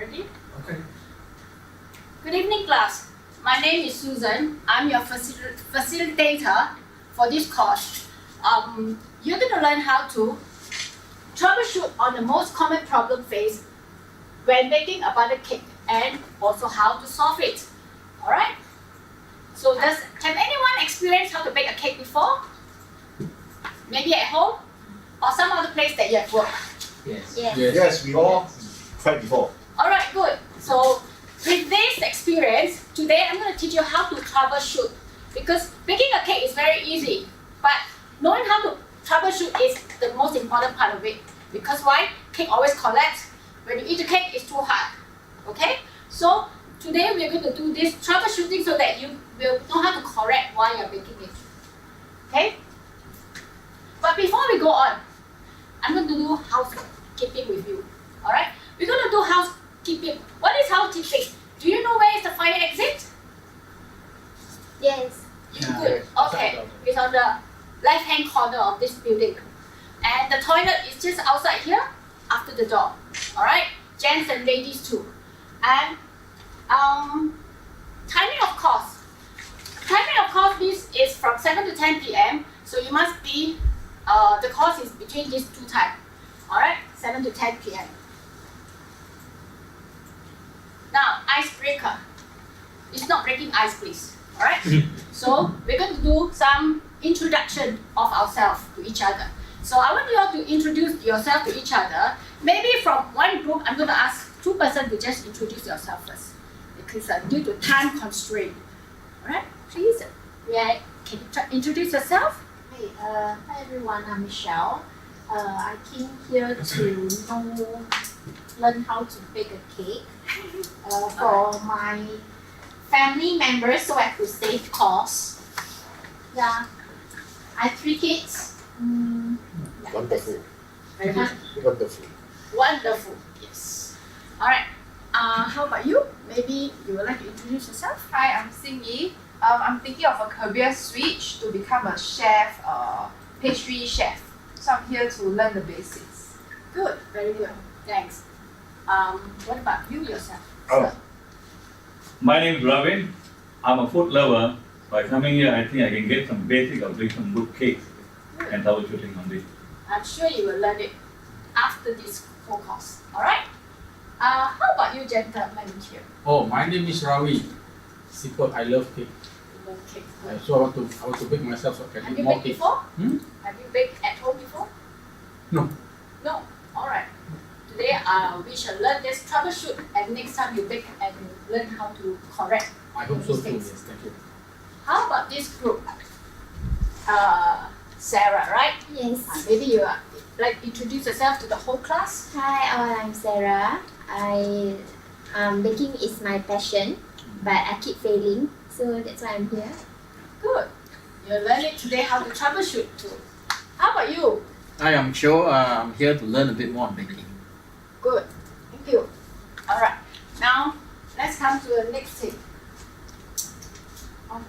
Ready? Okay. Good evening, class. My name is Susan. I'm your facilitator for this course. You're going to learn how to troubleshoot on the most common problem faced when baking a butter cake and also how to solve it. Alright? So have anyone experienced how to bake a cake before? Maybe at home? Or some other place that you have worked? Yes. Yes, we all tried before. Alright, good. So with this experience, today I'm going to teach you how to troubleshoot. Because baking a cake is very easy, but knowing how to troubleshoot is the most important part of it. Because why? Cake always collapses. When you eat the cake, it's too hard. Okay? So today we're going to do this troubleshooting so that you will know how to correct while you're baking it. Okay? But before we go on, I'm going to do housekeeping with you. Alright? We're going to do housekeeping. What is housekeeping? Do you know where is the fire exit? Yes. Good. Okay. It's on the left-hand corner of this building. And the toilet is just outside here, after the door. Alright? Gents and ladies too. And timing of course. Timing of course is from 7 to 10 p.m. So you must be, the course is between these two times. Alright? 7 to 10 p.m. Now, icebreaker. It's not breaking ice, please. Alright? So we're going to do some introduction of ourselves to each other. So I want you all to introduce yourself to each other. Maybe from one group, I'm going to ask two persons to just introduce yourself first. Because due to time constraint. Alright? Please, can you introduce yourself? Hi everyone, I'm Michelle. I came here to learn how to bake a cake for my family members so I could save costs. Yeah, I have 3 kids. Wonderful. Very good. Wonderful. Wonderful. Yes. Alright. How about you? Maybe you would like to introduce yourself? Hi, I'm Xing Yi. I'm thinking of a career switch to become a chef, pastry chef. So I'm here to learn the basics. Good. Very good. Thanks. What about you yourself? Oh. My name is Ravin. I'm a food lover. By coming here, I think I can get some basic of doing some good cakes and troubleshooting on this. I'm sure you will learn it after this whole course. Alright? How about you, gentlemen here? Oh, my name is Ravi. Simple, I love cake. You love cake. So I want to bake myself so I can Have eat you more baked cake. before? Hmm? Have you baked at home before? No. No. Alright. Today we shall learn this troubleshoot, and next time you bake and you learn how to correct. I hope so too. mistakes. Yes, thank you. How about this group? Sarah, right? Yes. Maybe you like introduce yourself to the whole class. Hi all, I'm Sarah. Baking is my passion, but I keep failing, so that's why I'm here. Good. You learn it today how to troubleshoot too. How about you? Hi, I'm Cho. I'm here to learn a bit more on baking. Good. Thank you. All right. Now let's come to the next thing. Okay.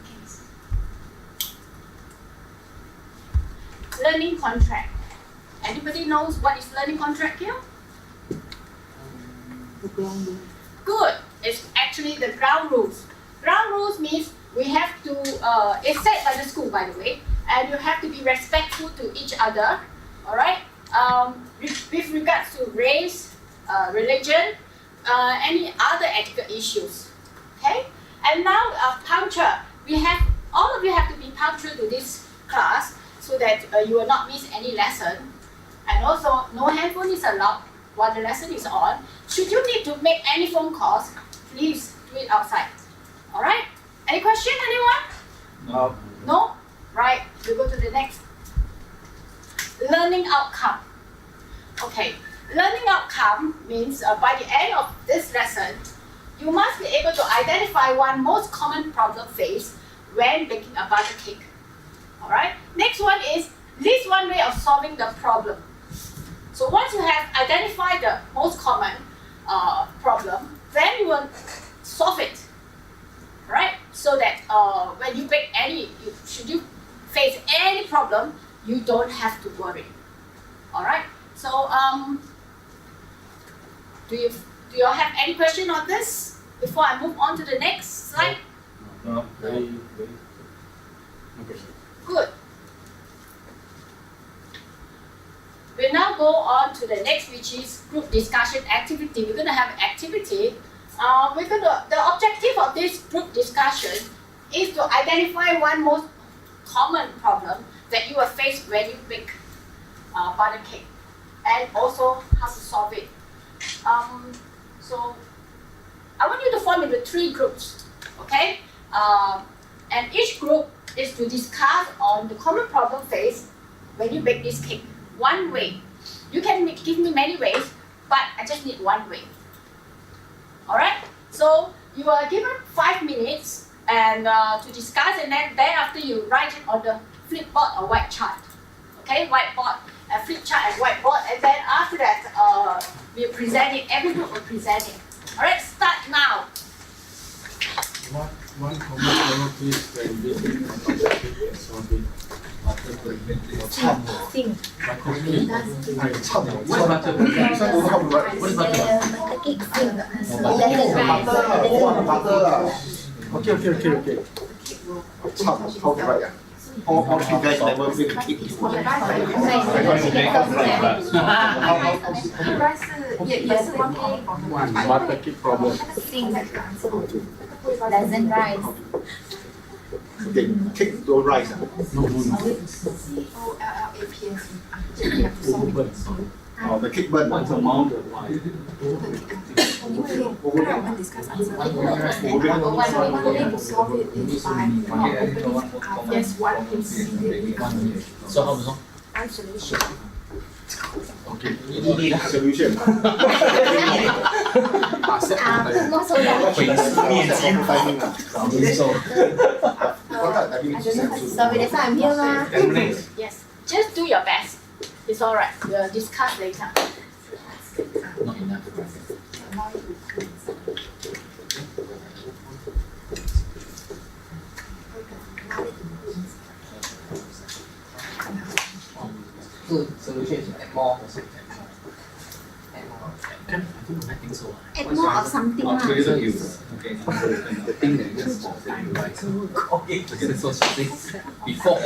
Learning contract. Anybody knows what is learning contract here? Good. It's actually the ground rules. Ground rules means we have to, it's set by the school by the way, and you have to be respectful to each other, alright? With regards to race, religion, any other ethical issues, okay? And now punctual. All of you have to be punctual to this class so that you will not miss any lesson. And also, no handphone is allowed while the lesson is on. Should you need to make any phone calls, please do it outside. Alright? Any question, anyone? No. No? Right, we go to the next. Learning outcome. Okay, learning outcome means by the end of this lesson, you must be able to identify one most common problem faced when baking a butter cake. Alright? Next one is list one way of solving the problem. So once you have identified the most common problem, then you will solve it. Right? So that when you bake should you face any problem, you don't have to worry. Alright? So do Do you all have any question on this before I move on to the next slide? No. Very. Okay. Good. We'll now go on to the next, which is group discussion activity. We're going to have an activity. The objective of this group discussion is to identify one most common problem that you will face when you bake butter cake, and also how to solve it. So I want you to form into 3 groups, okay? And each group is to discuss on the common problem faced when you bake this cake. One way. You can give me many ways, but I just need one way. Alright? So you are given 5 minutes and to discuss, and then thereafter you write it on the flipboard or white chart. Okay, whiteboard, flip chart and whiteboard, and then after that we'll present it, every group will present it. Alright, start now. One common problem is when baking and solving. Sing. Butter cake. What is butter? What is butter? Okay. How to write? All 3 guys never bake a cake before. 应该是也是 one cake One butter cake problem. Doesn't rise. Okay, cake don't rise. No. COLLAPS Oh, the cake burn. What's the amount of wine? 刚才我们 discuss answer only to solve it is by not opening up just one piece. So how to solve? One solution. Okay. Solution. Not so long. Timing. So What timing? So that's why I'm here, ma. 10 minutes. Yes, just do your best. It's alright. We'll discuss later. not enough. So solution is add more. I think so. Add more of something, ma. Okay. The thing that you just right. Okay. So something before.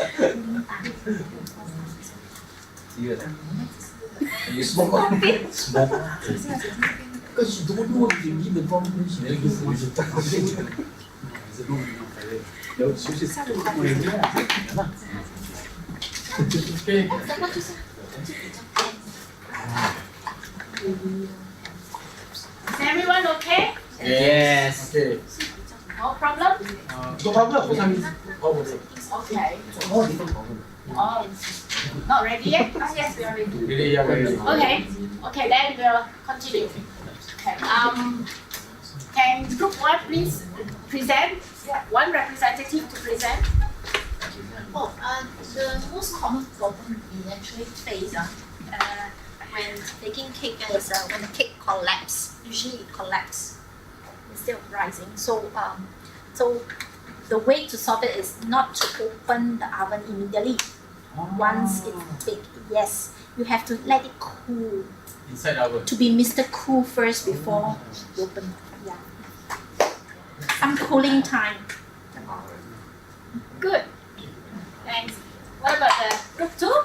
Serious. You smoke. Smoke. Because you don't know if you give the wrong solution, then you solution. Okay. Is everyone okay? Yes. Okay. No problem? No problem. Okay. All different problem. Oh, not ready yet? Oh, yes, we are ready. Really, yeah, very. Okay, then we'll continue. Okay. Can group 1 please present? One representative to present. Oh, the most common problem we actually face when baking cake is when the cake collapses. Usually it collapses instead of rising. So the way to solve it is not to open the oven immediately. Once it's baked, yes, you have to let it cool. Inside our. To be Mr. Cool first before you open. Yeah. Some cooling time. Good. Thanks. What about the group 2?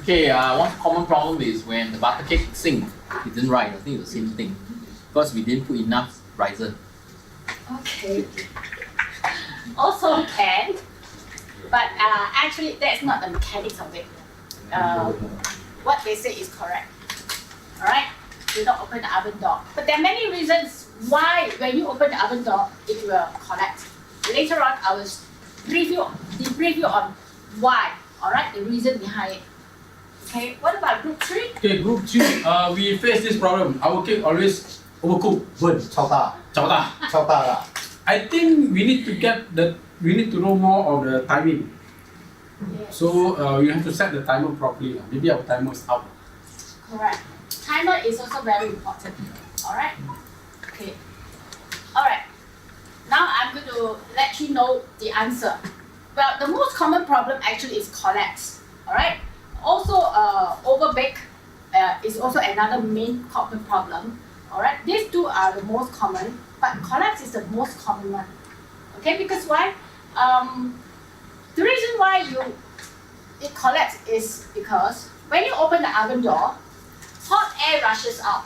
Okay, one common problem is when the butter cake sink, it didn't rise. I think it's the same thing. Because we didn't put enough riser. Okay. Also can, but actually that's not the mechanics of it. What they say is correct. Alright? Do not open the oven door. But there are many reasons why when you open the oven door, it will collapse. Later on, I will debrief you on why. Alright? The reason behind it. Okay, what about group 3? Okay, group 3, we face this problem. Our cake always overcooked, burn, 超大， chao da. 超大啦。 I think we need to know more of the timing. Yes. So you have to set the timer properly. Maybe our timer is out. Correct. Timer is also very important. Alright? Okay. Alright. Now I'm going to let you know the answer. Well, the most common problem actually is collapse. Alright? Also, overbake is also another main common problem. Alright, these two are the most common, but collapse is the most common one. Okay, because why? The reason why it collapses is because when you open the oven door, hot air rushes out.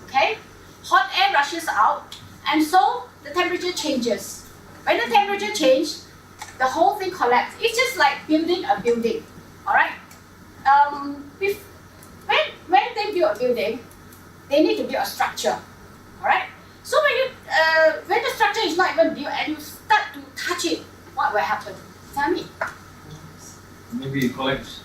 Okay, hot air rushes out, and so the temperature changes. When the temperature changes, the whole thing collapses. It's just like building a building. Alright. When they build a building, they need to build a structure. Alright? So when the structure is not even built and you start to touch it, what will happen? Tell me. Maybe it collapse.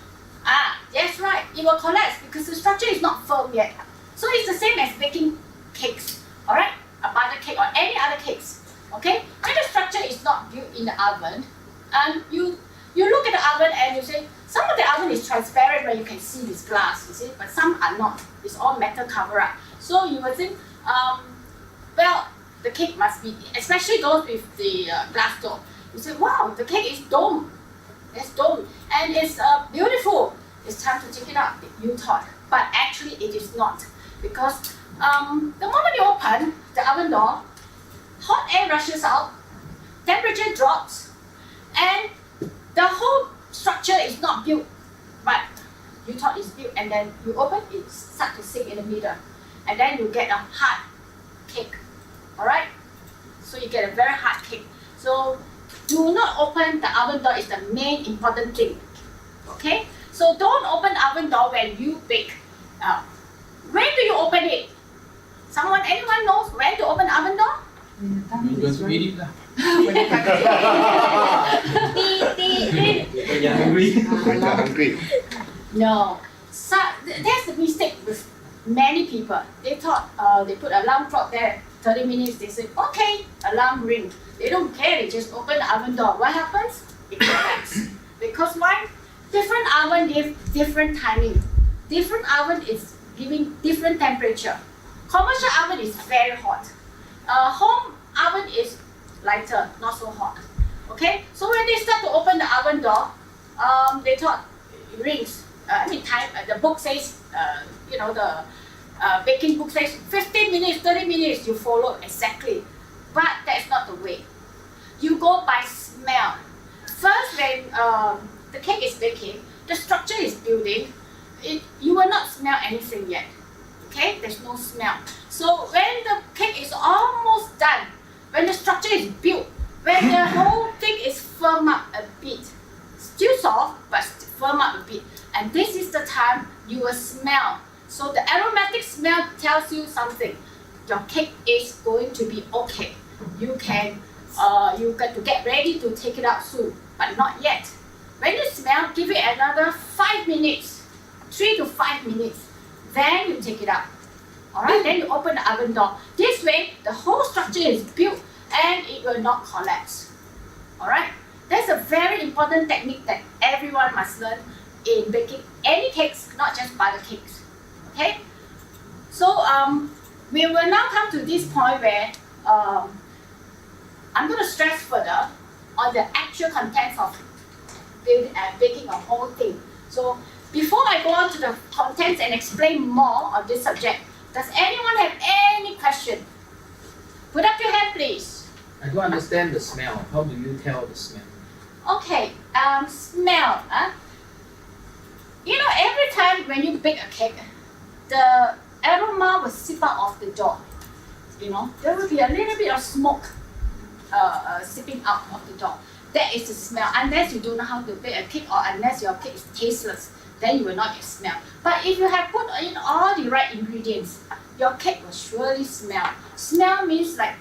That's right. It will collapse because the structure is not firm yet. So it's the same as baking cakes. Alright? A butter cake or any other cakes. Okay? When the structure is not built in the oven, and you look at the oven and you say, some of the oven is transparent where you can see this glass, you see, but some are not. It's all metal cover up. So you will think, well, the cake must be, especially those with the glass door. You say, wow, the cake is dome. It's dome. And it's beautiful. It's time to take it out, you thought. But actually it is not. Because the moment you open the oven door, hot air rushes out, temperature drops, and the whole structure is not built, but you thought it's built, and then you open, it starts to sink in the middle, and then you get a hard cake. Alright? So you get a very hard cake. So do not open the oven door is the main important thing. Okay? So don't open the oven door when you bake. When do you open it? Anyone knows when to open the oven door? You just read it lah. You're hungry. When you're hungry. No. So that's the mistake with many people. They thought they put alarm clock there, 30 minutes, they say, okay, alarm ring. They don't care, they just open the oven door. What happens? It collapses. Because why? Different oven give different timing. Different oven is giving different temperature. Commercial oven is very hot. Home oven is lighter, not so hot. Okay, so when they start to open the oven door, they thought it rings. The book says, the baking book says 15 minutes, 30 minutes, you follow exactly. But that's not the way. You go by smell. First, when the cake is baking, the structure is building, you will not smell anything yet. Okay, there's no smell. So when the cake is almost done, when the structure is built, when the whole thing is firm up a bit, still soft but firm up a bit, and this is the time you will smell. So the aromatic smell tells you something. Your cake is going to be okay. You got to get ready to take it out soon, but not yet. When you smell, give it another 5 minutes, 3 to 5 minutes. Then you take it out. Alright, then you open the oven door. This way, the whole structure is built and it will not collapse. Alright, that's a very important technique that everyone must learn in baking any cakes, not just butter cakes. Okay, so we will now come to this point where I'm going to stress further on the actual contents of baking a whole thing. So before I go on to the contents and explain more on this subject, does anyone have any question? Put up your hand, please. I don't understand the smell. How do you tell the smell? Okay, smell. Every time when you bake a cake, the aroma will seep out of the door. There will be a little bit of smoke seeping out of the door. That is the smell. Unless you don't know how to bake a cake or unless your cake is tasteless, then you will not get smell. But if you have put in all the right ingredients, your cake will surely smell. Smell means like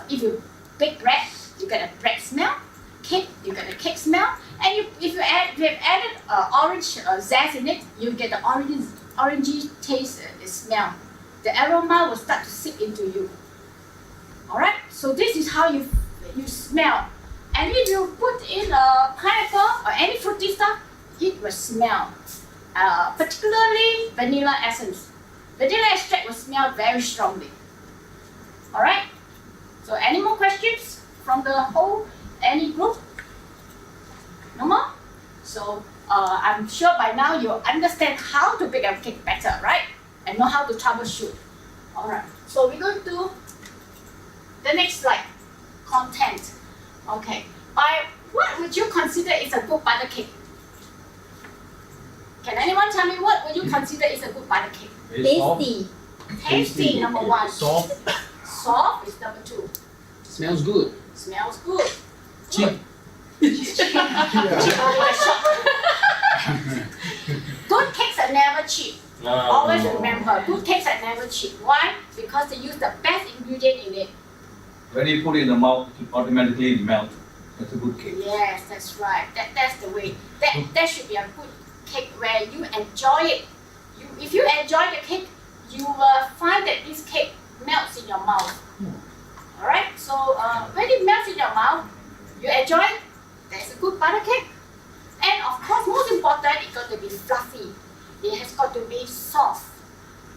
if you bake bread, you get a bread smell. Cake, you get a cake smell. And if you have added orange zest in it, you get the orangey taste smell. The aroma will start to seep into you. Alright, so this is how you smell. And if you put in a pineapple or any fruity stuff, it will smell. Particularly vanilla essence. Vanilla extract will smell very strongly. Alright? So any more questions from any group? No more? So I'm sure by now you understand how to bake a cake better, right? And know how to troubleshoot. Alright, so we're going to the next slide. Content. Okay. By what would you consider is a good butter cake? Can anyone tell me what would you consider is a good butter cake? Very soft. Tasty. Tasty, number one. Soft. Soft is number two. Smells good. Smells good. Cheap. Good cakes are never cheap. Always remember, good cakes are never cheap. Why? Because they use the best ingredient in it. When you put it in the mouth, it automatically melt. That's a good cake. Yes, that's right. That's the way. That should be a good cake where you enjoy it. If you enjoy the cake, you will find that this cake melts in your mouth. Alright, so when it melts in your mouth, you enjoy it, that's a good butter cake. And of course, most important, it's got to be fluffy. It has got to be soft.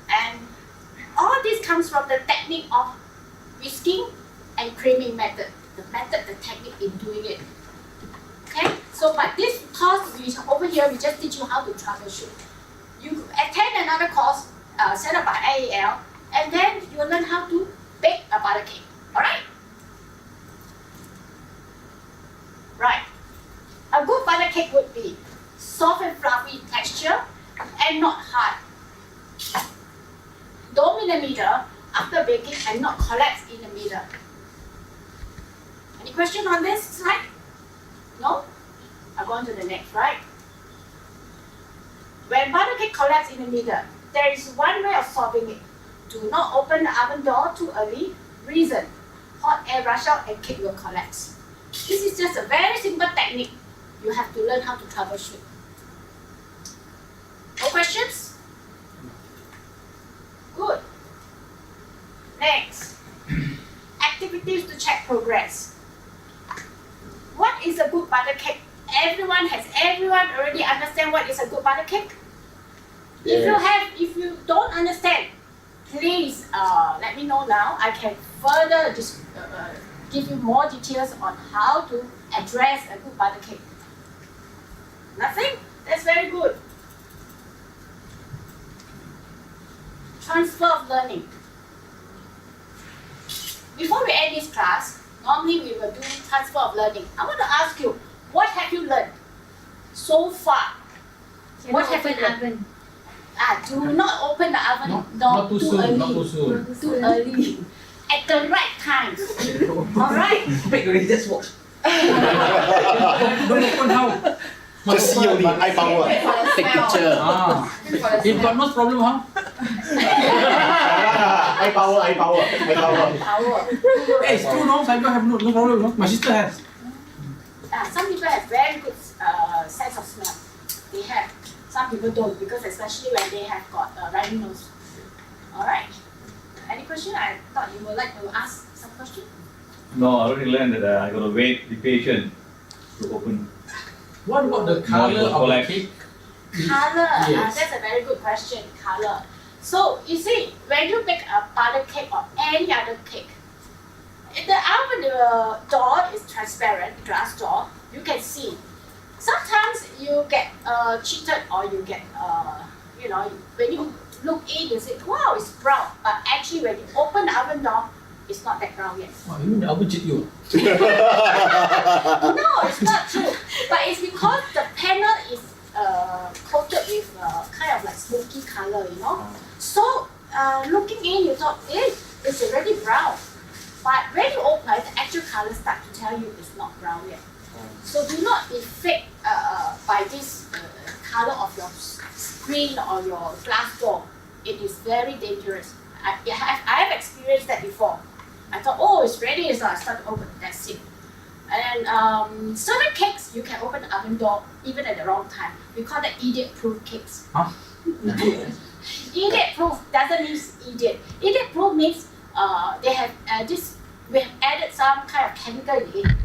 And all this comes from the technique of whisking and creaming method. The technique in doing it. Okay, so but this course, over here, we just teach you how to troubleshoot. You attend another course set up by AEL, and then you learn how to bake a butter cake. Alright? Right. A good butter cake would be soft and fluffy texture and not hard. Dome in the middle after baking and not collapse in the middle. Any question on this slide? No? I'll go on to the next, right? When butter cake collapses in the middle, there is one way of solving it. Do not open the oven door too early. Reason: hot air rush out and cake will collapse. This is just a very simple technique. You have to learn how to troubleshoot. No questions? Good. Next, activities to check progress. What is a good butter cake? Everyone already understand what is a good butter cake? If you don't understand, please let me know now. I can further give you more details on how to address a good butter cake. Nothing? That's very good. Transfer of learning. Before we end this class, normally we will do transfer of learning. I want to ask you, what have you learned so far? What have you learned? Do not open the oven door Not too too soon. early. Not too soon. Too early. At the right time. Alright? Wait, already just watch. Don't open how? Just see only, eye power. Take picture. Ah. If got no problem, how? Eye power. Power. Hey, it's true, no? I don't have no problem, no? My sister has. Some people have very good sense of smell. They have. Some people don't, because especially when they have got a runny nose. Alright? Any question? I thought you would like to ask some question. No, I already learned that I gotta wait, be patient to open. What about the color of the collect. cake? Color. Yes. That's a very good question. Color. So you see, when you make a butter cake or any other cake, the oven door is transparent, glass door. You can see. Sometimes you get cheated, or you get when you look in, you say, wow, it's brown. But actually, when you open the oven door, it's not that brown yet. Oh, you mean the oven cheat you? No, it's not true. But it's because the panel is coated with kind of like smoky color, you know. So looking in, you thought, it's already brown. But when you open, the actual color starts to tell you it's not brown yet. So do not be faked by this color of your screen or your glass door. It is very dangerous. I have experienced that before. I thought, oh, it's ready, so I start to open. That's it. And certain cakes, you can open the oven door even at the wrong time. We call that idiot-proof cakes. Huh? Idiot-proof doesn't mean idiot. Idiot-proof means they have we have added some kind of chemical in it.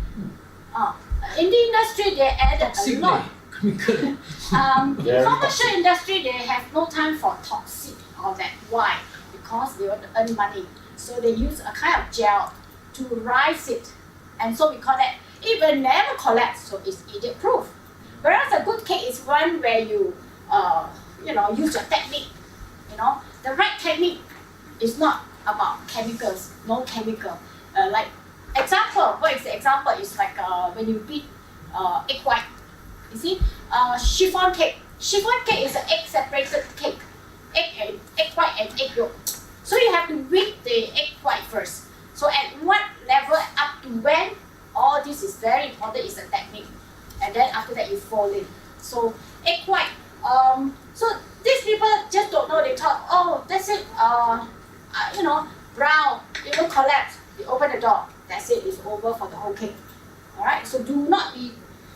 In the industry, they added Toxic, a lot. chemical. In commercial industry, they have no time for toxic or that. Why? Because they want to earn money. So they use a kind of gel to rise it. And so we call that, it will never collapse, so it's idiot proof. Whereas a good cake is one where you use your technique, the right technique It's not about chemicals, no chemical. Like example, what is the example? It's like when you beat egg white. You see, chiffon cake. Chiffon cake is an egg separated cake. Egg white and egg yolk. So you have to whip the egg white first. So at what level up to when, all this is very important, is a technique. And then after that you fold it. So egg white. So these people just don't know. They thought, oh, that's it. Brown. It will collapse. You open the door. That's it. It's over for the whole cake. All right. So do not be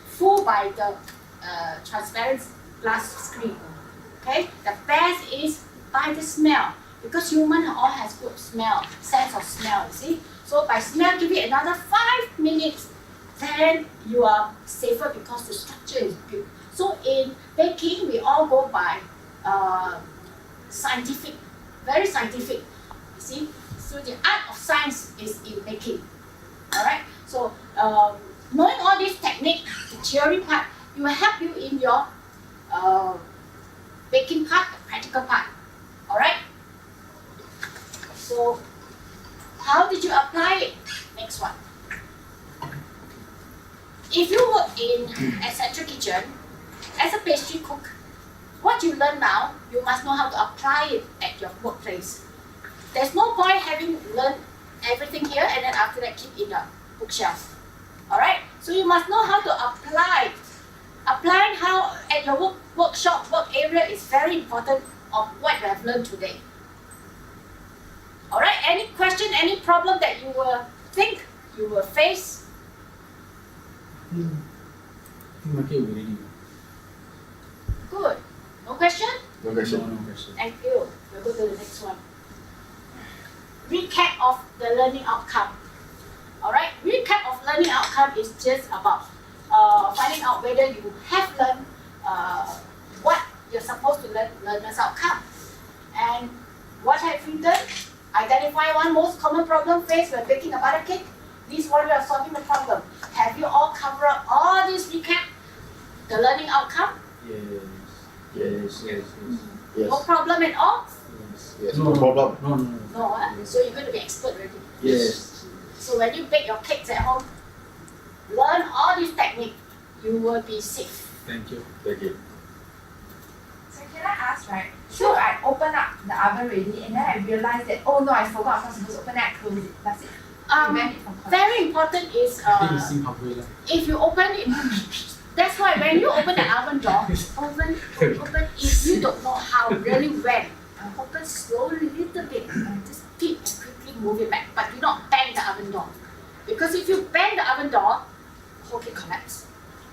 fooled by the transparent glass screen. Okay. The best is by the smell, because human all has good smell, sense of smell. You see. So by smell, give it another 5 minutes. Then you are safer because the structure is built. So in baking, we all go by scientific, very scientific. You see, so the art of science is in baking. All right. So knowing all this technique, the theory part, it will help you in your baking part, the practical part. All right. So how did you apply it? Next one. If you work in ACTA Kitchen as a pastry cook, what you learn now, you must know how to apply it at your workplace. There's no point having learned everything here and then after that keep in the bookshelf. Alright? So you must know how to apply. Applying how at your workshop, work area is very important of what you have learned today. Alright? Any question, any problem that you will think you will face? My cake will be ready. Good. No question? No question. No question. Thank you. We'll go to the next one. Recap of the learning outcome. Alright, recap of learning outcome is just about finding out whether you have learned what you're supposed to learn, learner's outcome. And what have you done? Identify one most common problem faced when baking a butter cake. This one we are solving the problem. Have you all covered up all this recap? The learning outcome? Yes. No problem at all? Yes. No problem. No, so you're going to be expert already. Yes. So when you bake your cakes at home, learn all this technique, you will be safe. Thank you. Thank you. So can I ask, right? So I open up the oven already and then I realized that, oh no, I forgot I'm not supposed to open it, I close it. That's it. Prevent it from collapsing. Very important is I think it's in halfway lah. if you open it, that's why when you open the oven door, open if you don't know how, really when, open slowly, little bit, just peep and quickly move it back, but do not bang the oven door. Because if you bang the oven door, the whole cake collapse.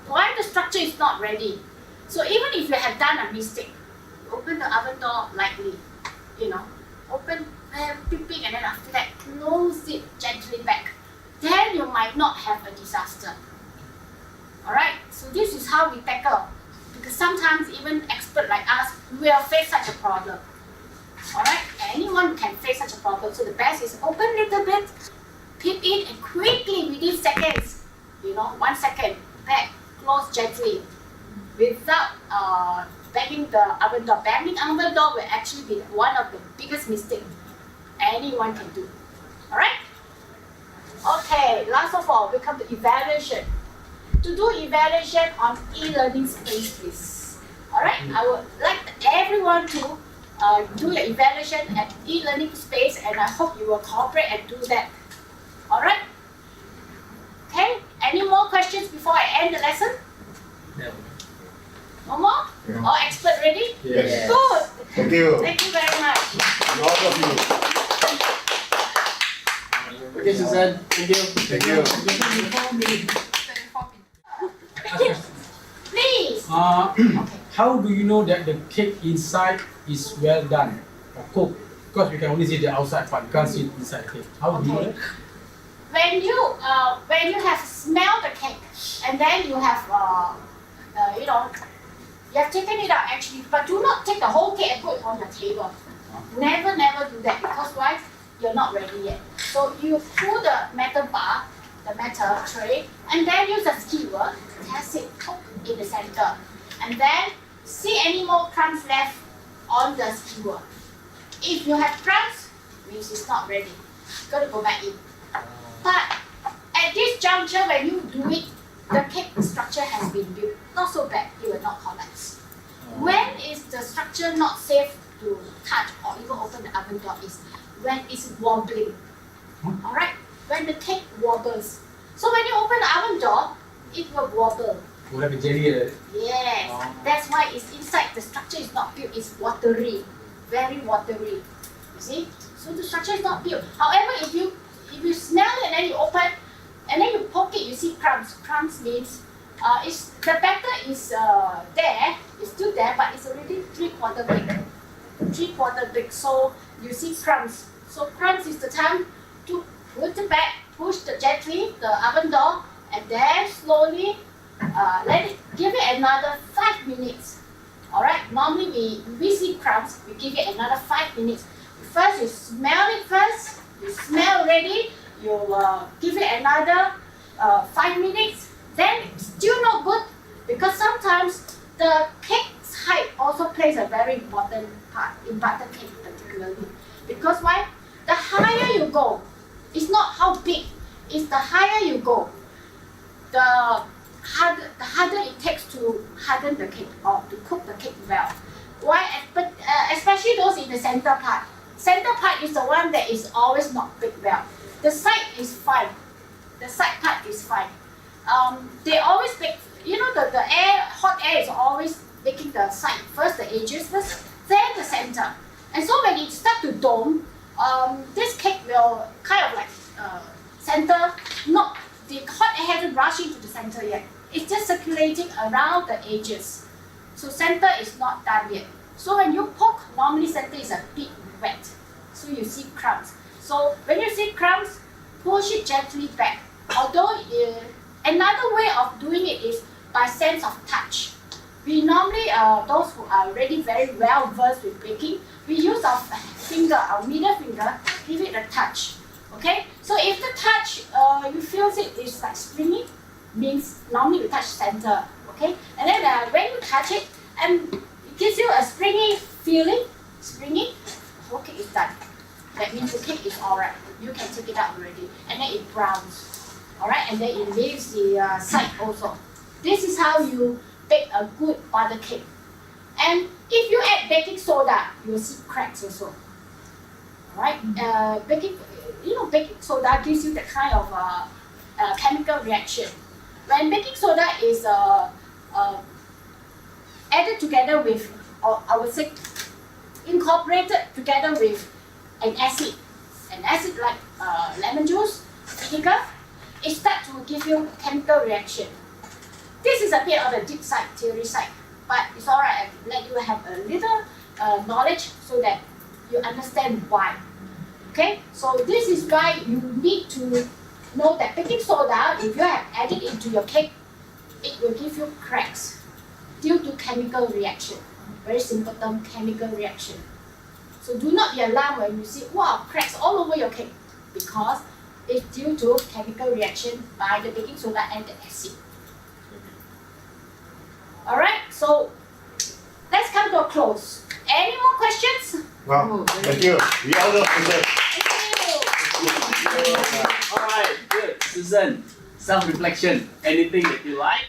Why? The structure is not ready. So even if you have done a mistake, open the oven door lightly, open peeping and then after that close it gently back. Then you might not have a disaster. Alright, so this is how we tackle. Because sometimes even experts like us will face such a problem. Alright, anyone can face such a problem. So the best is open a little bit, peep in and quickly within seconds, 1 second, back, close gently. Without banging the oven door. Banging oven door will actually be one of the biggest mistakes anyone can do. Alright? Okay, last of all, we come to evaluation. To do evaluation on e-learning space, please. Alright, I would like everyone to do your evaluation at e-learning space and I hope you will cooperate and do that. Alright? Okay, any more questions before I end the lesson? No more? Yeah. All expert ready? Yes. Good. Thank you. Thank you very much. All of you. Okay, Susan. Thank you. Thank you. 24 minutes. Please. How do you know that the cake inside is well done or cooked? Because we can only see the outside part, we can't see the inside cake. How do you know that? When you have smelled the cake and then you have you have taken it out actually, but do not take the whole cake and put it on the table. Never do that because why? You're not ready yet. So you pull the metal bar, the metal tray, and then use a skewer, test it, poke in the center, and then see any more crumbs left on the skewer. If you have crumbs, means it's not ready. Gotta go back in. But at this juncture, when you do it, the cake structure has been built. Not so bad, it will not collapse. When is the structure not safe to touch or even open the oven door is when it's wobbling. Alright? When the cake wobbles. So when you open the oven door, it will wobble. Will have a jelly. Yes. That's why it's inside. The structure is not built. It's watery. Very watery. You see? So the structure is not built. However, if you smell it and then you open and then you poke it, you see crumbs. Crumbs means it's the batter is there, it's still there, but it's already 3/4 baked. 3/4 baked. So you see crumbs. So crumbs is the time to put it back, push gently the oven door, and then slowly let it give it another 5 minutes. Alright, normally we see crumbs, we give it another 5 minutes. First you smell it first, you smell already, you give it another 5 minutes, then still not good because sometimes the cake's height also plays a very important part in butter cake particularly. Because why? The higher you go, it's not how big, it's the higher you go, the harder it takes to harden the cake or to cook the cake well. Why? But especially those in the center part. Center part is the one that is always not baked well. The side is fine. The side part is fine. They always bake, you know, the hot air is always baking the side first, the edges first, then the center. And so when it starts to dome, this cake will kind of like center, not the hot air hasn't rushed into the center yet. It's just circulating around the edges. So center is not done yet. So when you poke, normally center is a bit wet. So you see crumbs. So when you see crumbs, push it gently back. Although another way of doing it is by sense of touch. We normally, those who are already very well versed with baking, we use our finger, our middle finger, give it a touch. Okay? So if the touch, you feel it is like springy, means normally we touch center. Okay? And then when you touch it, and it gives you a springy feeling, springy, the whole cake is done. That means the cake is alright. You can take it out already. And then it browns. Alright? And then it leaves the side also. This is how you bake a good butter cake. And if you add baking soda, you will see cracks also. Alright? Baking soda gives you the kind of chemical reaction. When baking soda is added together with, or I would say incorporated together with an acid like lemon juice, vinegar, it starts to give you chemical reaction. This is a bit of the deep side, theory side, but it's alright. I let you have a little knowledge so that you understand why. Okay, so this is why you need to know that baking soda, if you have added into your cake, it will give you cracks due to chemical reaction. Very simple term, chemical reaction. So do not be alarmed when you see, wow, cracks all over your cake, because it's due to chemical reaction by the baking soda and the acid. Alright, so let's come to a close. Any more questions? Well, thank you. We all love Susan. Thank you. Alright, good. Susan, self-reflection. Anything that you like?